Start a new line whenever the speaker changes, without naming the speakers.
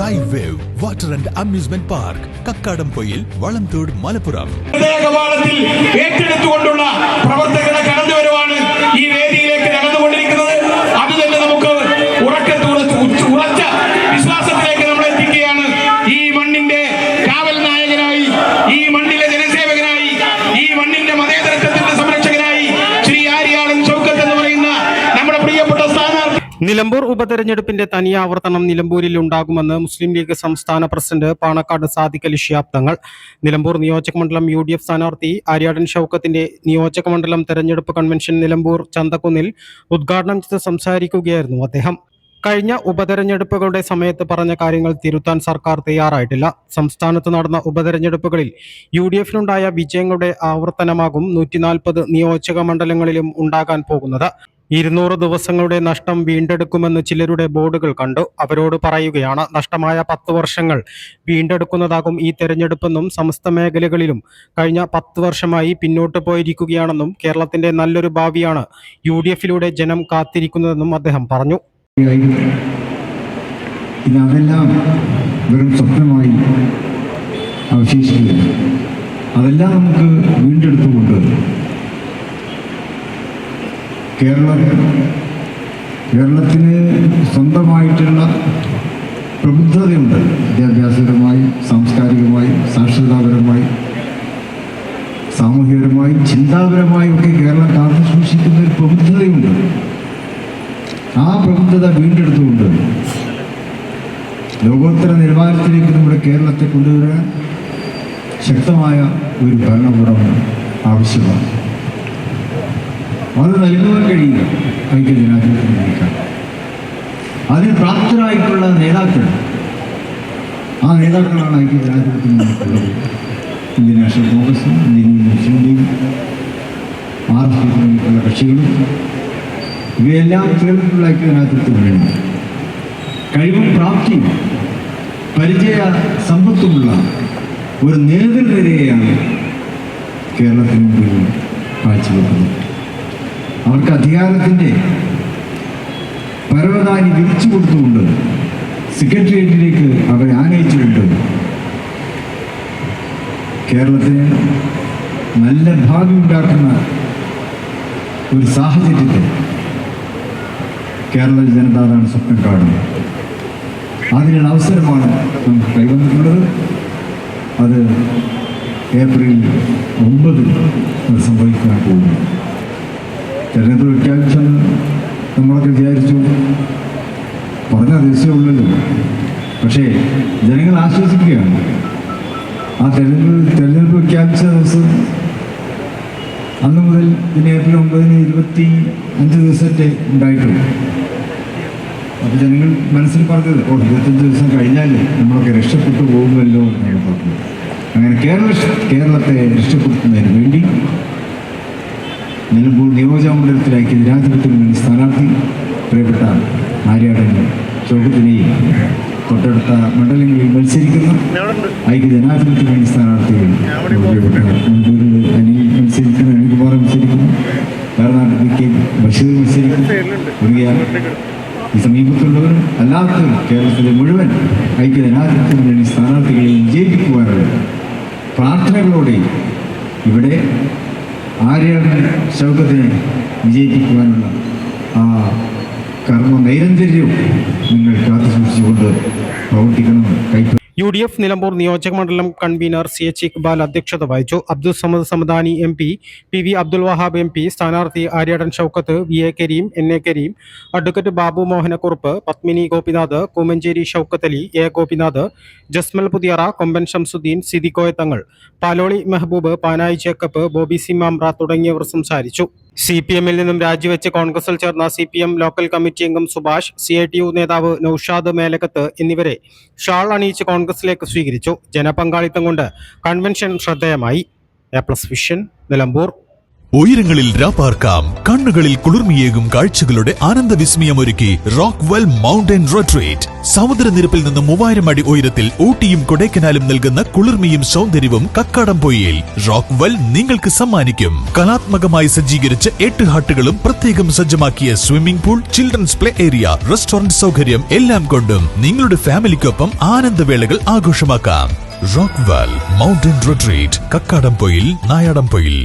Sky wave water and amusement park Kakkadampoyil Valamthode Malappuram
ഏറ്റെടുത്തുകൊണ്ടുള്ള പ്രവർത്തകരുടെ കടന്നുവരവാണ് ഈ വേദിയിലേക്ക് നടന്നുകൊണ്ടിരിക്കുന്നത്. അത് തന്നെ നമുക്ക് ഉറച്ച വിശ്വാസത്തിലേക്ക് നമ്മൾ എത്തിക്കുകയാണ്. ഈ മണ്ണിന്റെ കാവൽ നായകനായി, ഈ മണ്ണിലെ ജനസേവകനായി, ഈ മണ്ണിന്റെ മതേതരത്വത്തിന്റെ സംരക്ഷകനായി ശ്രീ ആര്യാടൻ ഷൗക്കത്ത് എന്ന് പറയുന്ന നമ്മുടെ പ്രിയപ്പെട്ട സ്ഥാനാർത്ഥി.
നിലമ്പൂർ ഉപതെരഞ്ഞെടുപ്പിന്റെ തനിയാവർത്തനം നിലമ്പൂരിൽ ഉണ്ടാകുമെന്ന് മുസ്ലിം ലീഗ് സംസ്ഥാന പ്രസിഡന്റ് പാണക്കാട് സാദിഖ് അലി ശിഹാബ് തങ്ങൾ. നിലമ്പൂർ നിയോജകമണ്ഡലം UDF സ്ഥാനാർത്ഥി ആര്യാടൻ ഷൗക്കത്തിന്റെ നിയോജകമണ്ഡലം തെരഞ്ഞെടുപ്പ് കൺവെൻഷൻ നിലമ്പൂർ ചന്തക്കുന്നിൽ ഉദ്ഘാടനം ചെയ്ത് സംസാരിക്കുകയായിരുന്നു അദ്ദേഹം. കഴിഞ്ഞ ഉപതെരഞ്ഞെടുപ്പുകളുടെ സമയത്ത് പറഞ്ഞ കാര്യങ്ങൾ തിരുത്താൻ സർക്കാർ തയ്യാറായിട്ടില്ല. സംസ്ഥാനത്ത് നടന്ന ഉപതെരഞ്ഞെടുപ്പുകളിൽ UDFിനുണ്ടായ വിജയങ്ങളുടെ ആവർത്തനമാകും 140 നിയോജക മണ്ഡലങ്ങളിലും ഉണ്ടാകാൻ പോകുന്നത്. 200 ദിവസങ്ങളുടെ നഷ്ടം വീണ്ടെടുക്കുമെന്ന് ചിലരുടെ ബോർഡുകൾ കണ്ടു. അവരോട് പറയുകയാണ്, നഷ്ടമായ 10 വർഷങ്ങൾ വീണ്ടെടുക്കുന്നതാകും ഈ തെരഞ്ഞെടുപ്പെന്നും സമസ്ത മേഖലകളിലും കഴിഞ്ഞ 10 വർഷമായി പിന്നോട്ട് പോയിരിക്കുകയാണെന്നും കേരളത്തിന്റെ നല്ലൊരു ഭാവിയാണ് UDFിലൂടെ ജനം കാത്തിരിക്കുന്നതെന്നും അദ്ദേഹം പറഞ്ഞു.
ഇതെല്ലാം വെറും സ്വപ്നമായി അവശേഷിക്കുകയാണ്. അതെല്ലാം നമുക്ക് വീണ്ടെടുത്തുകൊണ്ട് കേരളത്തിന് സ്വന്തമായിട്ടുള്ള പ്രബുദ്ധതയുണ്ട്. വിദ്യാഭ്യാസപരമായി, സാംസ്കാരികമായി, സാക്ഷരതാപരമായി, സാമൂഹികപരമായി, ചിന്താപരമായി ഒക്കെ കേരളം കാത്തു സൂക്ഷിക്കുന്ന ഒരു പ്രബുദ്ധതയുണ്ട്. ആ പ്രബുദ്ധത വീണ്ടെടുത്തുകൊണ്ട് ലോകോത്തര നിലവാരത്തിലേക്ക് നമ്മുടെ കേരളത്തെ കൊണ്ടുവരാൻ ശക്തമായ ഒരു ഭരണകൂടം ആവശ്യമാണ്. അത് നൽകുവാൻ കഴിയില്ല ഐക്യജനാധിപത്യം നയിക്കാൻ. അതിന് പ്രാപ്തരായിട്ടുള്ള നേതാക്കൾ, ആ നേതാക്കളാണ് ഐക്യജനാധിപത്യം നയിക്കുന്നത്. ഇന്ത്യൻ നാഷണൽ കോൺഗ്രസും ഇന്ത്യൻ മുസ്ലിം ലീഗും RSPയുള്ള കക്ഷികളും ഇവയെല്ലാം ചേർന്നിട്ടുള്ള ഐക്യജനാധിപത്യം വേണം. കഴിവും പ്രാപ്തിയും പരിചയ സമ്പത്തുമുള്ള ഒരു നേതൃനിരയെയാണ് കേരളത്തിന് മുമ്പിൽ കാഴ്ചവെക്കുന്നത്. അവർക്ക് അധികാരത്തിൻ്റെ പരവതാനി വിരിച്ചു കൊടുത്തുകൊണ്ട് സെക്രട്ടേറിയറ്റിലേക്ക് അവരെ ആനയിച്ചുകൊണ്ട് കേരളത്തിന് നല്ല ഭാവി ഉണ്ടാക്കുന്ന ഒരു സാഹചര്യത്തെ കേരള ജനത അതാണ് സ്വപ്നം കാണുന്നത്. അതിനുള്ള അവസരമാണ് നമുക്ക് കൈവന്നിട്ടുള്ളത്. അത് ഏപ്രിൽ 9 സംഭവിക്കാൻ പോകുന്നു. തെരഞ്ഞെടുപ്പ് പ്രഖ്യാപിച്ചാൽ നമ്മളൊക്കെ വിചാരിച്ചു പറഞ്ഞ ദിവസമുള്ളല്ലോ. പക്ഷേ ജനങ്ങൾ ആശ്വസിക്കുകയാണ്. ആ തെരഞ്ഞെടുപ്പ് പ്രഖ്യാപിച്ച ദിവസം അന്ന് മുതൽ പിന്നെ ഏപ്രിൽ 9 25 ദിവസത്തെ ഉണ്ടായിട്ടുള്ളൂ. അപ്പോൾ ജനങ്ങൾ മനസ്സിൽ പറഞ്ഞത് 25 ദിവസം കഴിഞ്ഞാൽ നമ്മളൊക്കെ രക്ഷപ്പെട്ടു പോകുമല്ലോ എന്നാണ് പറഞ്ഞത്. അങ്ങനെ കേരളത്തെ രക്ഷപ്പെടുത്തുന്നതിന് വേണ്ടി നിലമ്പൂർ നിയോജകമണ്ഡലത്തിലേക്ക് ജനാധിപത്യത്തിന് വേണ്ടി സ്ഥാനാർത്ഥി പ്രിയപ്പെട്ട ആര്യാടൻ ഷൗക്കത്തിനെയും തൊട്ടടുത്ത മണ്ഡലങ്ങളിൽ മത്സരിക്കുന്ന ഐക്യജനാധിപത്യത്തിന് വേണ്ടി സ്ഥാനാർത്ഥികൾ പ്രിയപ്പെട്ട മണ്ടൂരിൽ അനിൽ മത്സരിക്കുന്ന, അനിൽകുമാർ മത്സരിക്കുന്നു, വേറനാട്ടിൽ KK ബഷീർ മത്സരിക്കുന്നു. തുടങ്ങിയ ഈ സമീപത്തുള്ളവരും അല്ലാത്തവരും കേരളത്തിലെ മുഴുവൻ ഐക്യജനാധിപത്യത്തിന് വേണ്ടി സ്ഥാനാർത്ഥികളെയും വിജയിപ്പിക്കുവാനുള്ള പ്രാർത്ഥനകളോടെ ഇവിടെ ആര്യാടൻ ഷൗക്കത്തിനെ വിജയിപ്പിക്കുവാനുള്ള ആ കർമ്മ നൈരന്തര്യവും നിങ്ങൾ കാത്തു സൂക്ഷിച്ചുകൊണ്ട് പ്രവർത്തിക്കണം.
UDF നിലമ്പൂർ നിയോജകമണ്ഡലം കൺവീനർ CH ഇക്ബാൽ അധ്യക്ഷത വഹിച്ചു. Abdul Samad Samadani MP, PV Abdul Wahab MP, സ്ഥാനാർത്ഥി Aryadan Shoukath, VA Kareem, NA Kareem, advocate Babu Mohanakurup, Padmini Gopinath, Koomancheri Shoukath Ali, A Gopinath, Jasmal Puthiyara, Komban Shamsuddin, Sidikoya Thangal, Paloli Mehaboob, Panayi Jacob, Bobby C Mambra തുടങ്ങിയവർ സംസാരിച്ചു. CPMൽ നിന്നും രാജിവെച്ച് കോൺഗ്രസിൽ ചേർന്ന CPM ലോക്കൽ കമ്മിറ്റി അംഗം സുഭാഷ്, CITU നേതാവ് നൌഷാദ് മേലകത്ത് എന്നിവരെ ഷാൾ അണിയിച്ച് കോൺഗ്രസിലേക്ക് സ്വീകരിച്ചു. ജനപങ്കാളിത്തം കൊണ്ട് കൺവെൻഷൻ ശ്രദ്ധേയമായി. A+ vision, Nilambur.
ഉയരങ്ങളിൽ രാപ്പാർക്കാം, കണ്ണുകളിൽ കുളിർമിയേകും കാഴ്ചകളുടെ ആനന്ദവിസ്മയമൊരുക്കി റോക്ക്വെൽ മൗണ്ടൻ റിട്രീറ്റ്. സമുദ്രനിരപ്പിൽ നിന്ന് 3000 അടി ഉയരത്തിൽ ഊട്ടിയും കൊടൈക്കനാലും നൽകുന്ന കുളിർമയും സൗന്ദര്യവും കക്കാടംപൊയിൽ റോക്ക്വെൽ നിങ്ങൾക്ക് സമ്മാനിക്കും. കലാത്മകമായി സജ്ജീകരിച്ച 8 ഹട്ടുകളും പ്രത്യേകം സജ്ജമാക്കിയ swimming pool, children's play area, restaurant സൗകര്യം എല്ലാം കൊണ്ടും നിങ്ങളുടെ ഫാമിലിക്കൊപ്പം ആനന്ദവേളകൾ ആഘോഷമാക്കാം. Rockwell mountain retreat, Kakkadampoyil, Nayadampoyil.